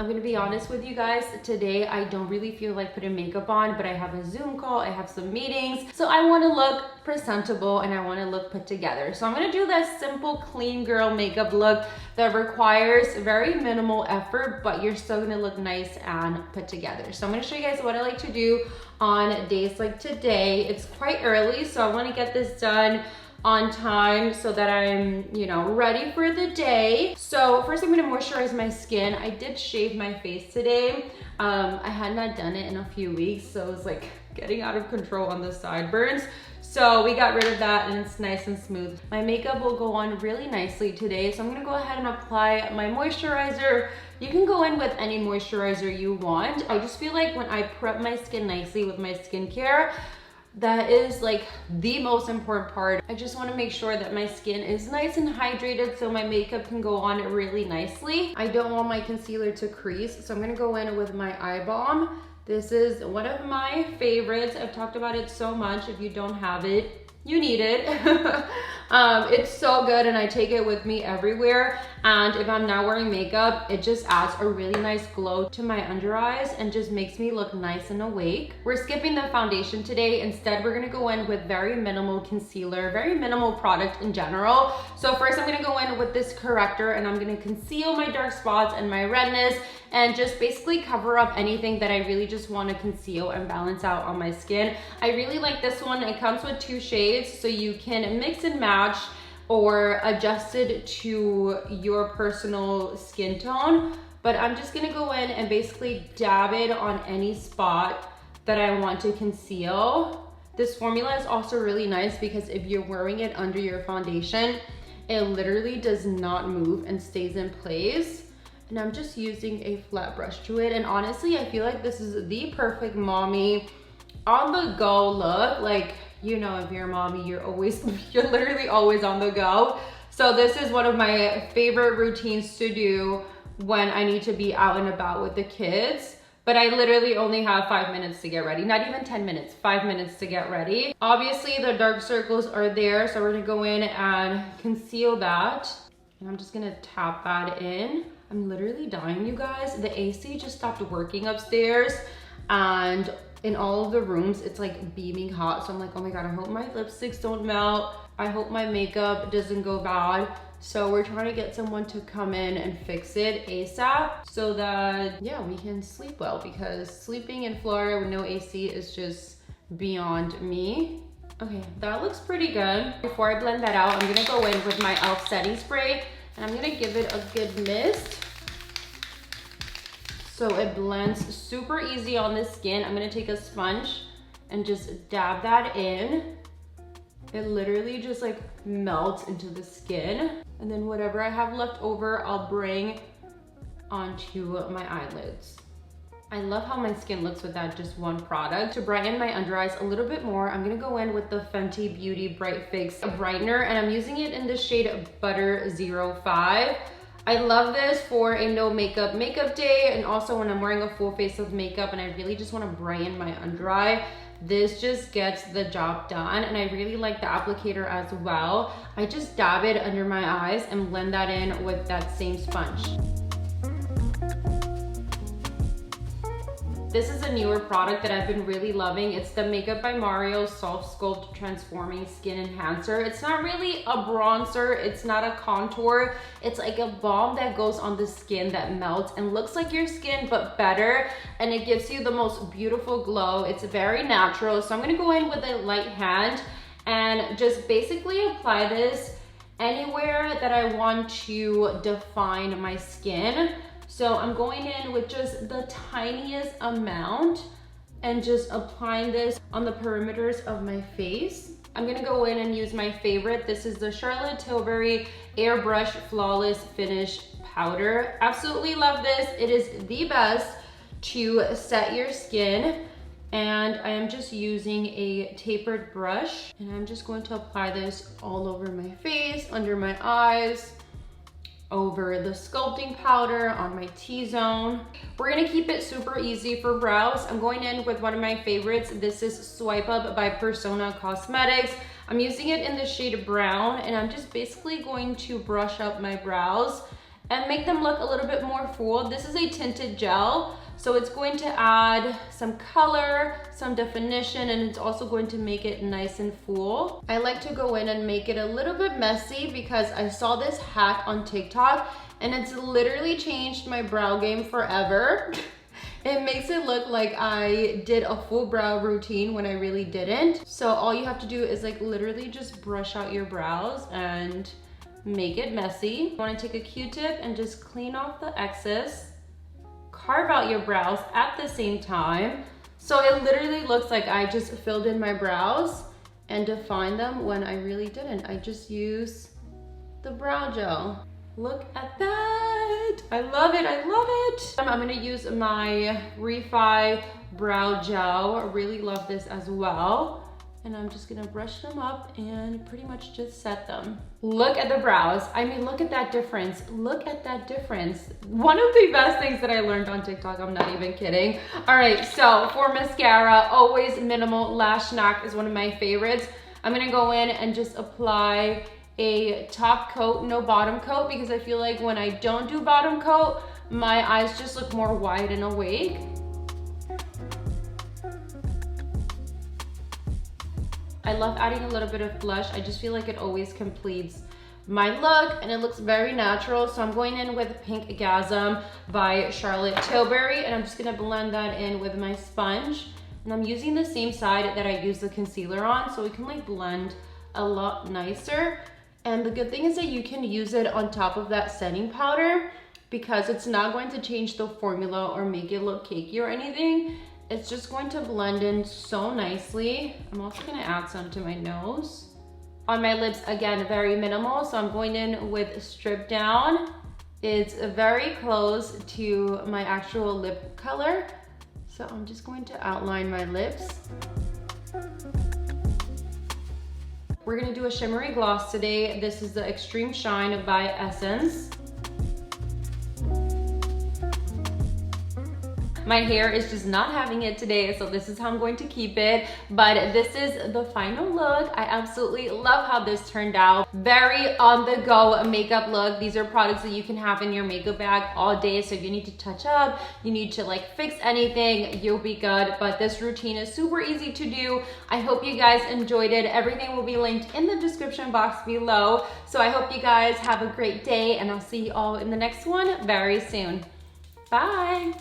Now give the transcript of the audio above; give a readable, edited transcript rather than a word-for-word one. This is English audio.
I'm gonna be honest with you guys, today I don't really feel like putting makeup on, but I have a Zoom call, I have some meetings, so I wanna look presentable and I wanna look put together. So I'm gonna do that simple clean girl makeup look that requires very minimal effort, but you're still gonna look nice and put together. So I'm gonna show you guys what I like to do on days like today. It's quite early, so I wanna get this done on time so that I'm, ready for the day. So first I'm gonna moisturize my skin. I did shave my face today. I had not done it in a few weeks, so it was like getting out of control on the sideburns. So we got rid of that and it's nice and smooth. My makeup will go on really nicely today. So I'm gonna go ahead and apply my moisturizer. You can go in with any moisturizer you want. I just feel like when I prep my skin nicely with my skincare, that is like the most important part. I just want to make sure that my skin is nice and hydrated so my makeup can go on really nicely. I don't want my concealer to crease, so I'm going to go in with my eye balm. This is one of my favorites. I've talked about it so much. If you don't have it, you need it. It's so good and I take it with me everywhere. And if I'm not wearing makeup, it just adds a really nice glow to my under eyes and just makes me look nice and awake. We're skipping the foundation today. Instead, we're gonna go in with very minimal concealer, very minimal product in general. So first I'm gonna go in with this corrector and I'm gonna conceal my dark spots and my redness and just basically cover up anything that I really just wanna conceal and balance out on my skin. I really like this one. It comes with 2 shades, so you can mix and match or adjust it to your personal skin tone. But I'm just gonna go in and basically dab it on any spot that I want to conceal. This formula is also really nice because if you're wearing it under your foundation, it literally does not move and stays in place. And I'm just using a flat brush to it. And honestly, I feel like this is the perfect mommy on the go look. Like, if you're a mommy, you're literally always on the go. So this is one of my favorite routines to do when I need to be out and about with the kids. But I literally only have 5 minutes to get ready. Not even 10 minutes, 5 minutes to get ready. Obviously the dark circles are there, so we're gonna go in and conceal that. And I'm just gonna tap that in. I'm literally dying, you guys. The AC just stopped working upstairs and in all of the rooms, it's like beaming hot. So I'm like, oh my God, I hope my lipsticks don't melt. I hope my makeup doesn't go bad. So we're trying to get someone to come in and fix it ASAP so that, we can sleep well, because sleeping in Florida with no AC is just beyond me. Okay, that looks pretty good. Before I blend that out, I'm gonna go in with my e.l.f. setting spray and I'm gonna give it a good mist. So it blends super easy on the skin. I'm gonna take a sponge and just dab that in. It literally just like melts into the skin. And then whatever I have left over, I'll bring onto my eyelids. I love how my skin looks with that just one product. To brighten my under eyes a little bit more, I'm gonna go in with the Fenty Beauty Bright Fix Brightener, and I'm using it in the shade Butter 05. I love this for a no makeup day, and also when I'm wearing a full face of makeup and I really just want to brighten my under eye. This just gets the job done, and I really like the applicator as well. I just dab it under my eyes and blend that in with that same sponge. This is a newer product that I've been really loving. It's the Makeup by Mario Soft Sculpt Transforming Skin Enhancer. It's not really a bronzer, it's not a contour. It's like a balm that goes on the skin that melts and looks like your skin, but better. And it gives you the most beautiful glow. It's very natural. So I'm gonna go in with a light hand and just basically apply this anywhere that I want to define my skin. So I'm going in with just the tiniest amount and just applying this on the perimeters of my face. I'm gonna go in and use my favorite. This is the Charlotte Tilbury Airbrush Flawless Finish powder. Absolutely love this. It is the best to set your skin. And I am just using a tapered brush, and I'm just going to apply this all over my face, under my eyes, over the sculpting powder on my T-zone. We're gonna keep it super easy for brows. I'm going in with one of my favorites. This is Swipe Up by Persona Cosmetics. I'm using it in the shade brown, and I'm just basically going to brush up my brows and make them look a little bit more full. This is a tinted gel, so it's going to add some color, some definition, and it's also going to make it nice and full. I like to go in and make it a little bit messy because I saw this hack on TikTok and it's literally changed my brow game forever. It makes it look like I did a full brow routine when I really didn't. So all you have to do is like literally just brush out your brows and make it messy. You wanna take a Q-tip and just clean off the excess. Carve out your brows at the same time. So it literally looks like I just filled in my brows and defined them when I really didn't. I just use the brow gel. Look at that. I love it, I love it. I'm gonna use my Refy Brow Gel. I really love this as well. And I'm just gonna brush them up and pretty much just set them. Look at the brows. I mean, look at that difference. Look at that difference. One of the best things that I learned on TikTok, I'm not even kidding. All right, so for mascara, always minimal. Lash Snack is one of my favorites. I'm gonna go in and just apply a top coat, no bottom coat, because I feel like when I don't do bottom coat, my eyes just look more wide and awake. I love adding a little bit of blush. I just feel like it always completes my look and it looks very natural. So I'm going in with Pinkgasm by Charlotte Tilbury and I'm just gonna blend that in with my sponge. And I'm using the same side that I use the concealer on so it can like blend a lot nicer. And the good thing is that you can use it on top of that setting powder because it's not going to change the formula or make it look cakey or anything. It's just going to blend in so nicely. I'm also gonna add some to my nose. On my lips, again, very minimal. So I'm going in with Stripdown. It's very close to my actual lip color. So I'm just going to outline my lips. We're gonna do a shimmery gloss today. This is the Extreme Shine by Essence. My hair is just not having it today, so this is how I'm going to keep it. But this is the final look. I absolutely love how this turned out. Very on the go makeup look. These are products that you can have in your makeup bag all day. So if you need to touch up, you need to like fix anything, you'll be good. But this routine is super easy to do. I hope you guys enjoyed it. Everything will be linked in the description box below. So I hope you guys have a great day and I'll see you all in the next one very soon. Bye.